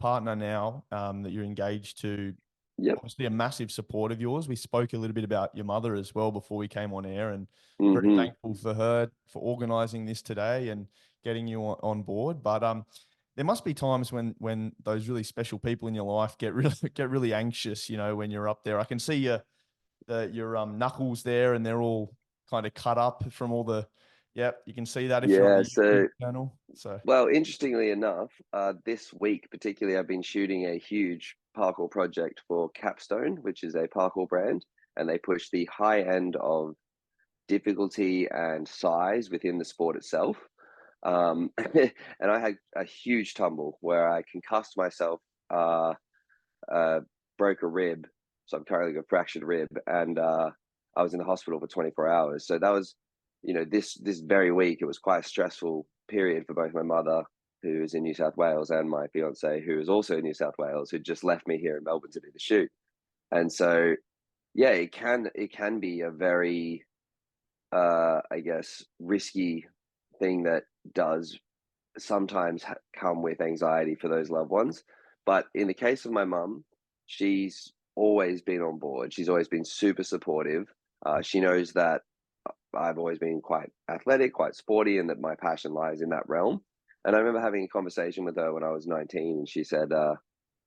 partner now that you're engaged to, Yep. obviously a massive support of yours. We spoke a little bit about your mother as well before we came on air, and very Hmm. thankful for her for organising this today and getting you on board. But there must be times when those really special people in your life get really anxious. You know, when you're up there, I can see your knuckles there, and they're all kind of cut up from all the. Yeah, you can see that if you're on Yeah. the So, YouTube channel. So well, interestingly enough, this week particularly, I've been shooting a huge parkour project for Capstone, which is a parkour brand, and they push the high end of difficulty and size within the sport itself. And I had a huge tumble where I concussed myself, uh, broke a rib. So I'm currently got a fractured rib, and I was in the hospital for 24 hours. So that was, this very week. It was quite a stressful period for both my mother, who is in New South Wales, and my fiance, who is also in New South Wales, who just left me here in Melbourne to do the shoot. And so, yeah, it can be a very, I guess, risky thing that does sometimes come with anxiety for those loved ones. But in the case of my mum, she's always been on board. She's always been super supportive. She knows that I've always been quite athletic, quite sporty, and that my passion lies in that realm. And I remember having a conversation with her when I was 19, and she said,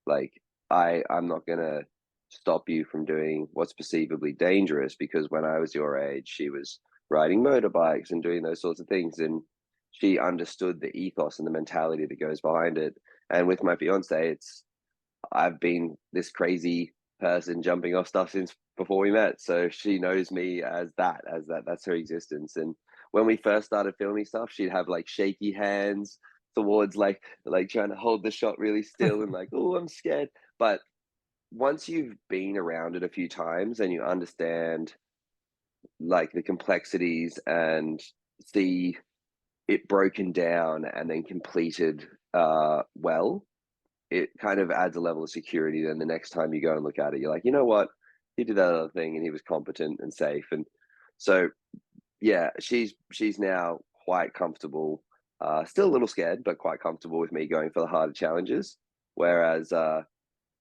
like, I'm not gonna stop you from doing what's perceivably dangerous, because when I was your age, she was riding motorbikes and doing those sorts of things, and she understood the ethos and the mentality that goes behind it. And with my fiance, I've been this crazy person jumping off stuff since before we met. So she knows me as that. That's her existence. And when we first started filming stuff, she'd have like shaky hands towards like trying to hold the shot really still and like, oh, I'm scared. But once you've been around it a few times and you understand like the complexities and see it broken down and then completed well, it kind of adds a level of security. Then the next time you go and look at it, you're like, you know what, he did that other thing and he was competent and safe. And so yeah, she's now quite comfortable, still a little scared, but quite comfortable with me going for the harder challenges. Whereas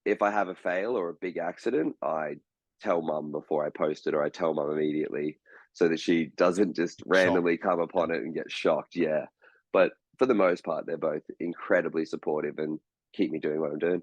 if I have a fail or a big accident, I tell mum before I post it, or I tell mum immediately, so that she doesn't just shock. randomly come Yeah. upon it and get shocked. Yeah. But for the most part, they're both incredibly supportive and keep me doing what I'm doing.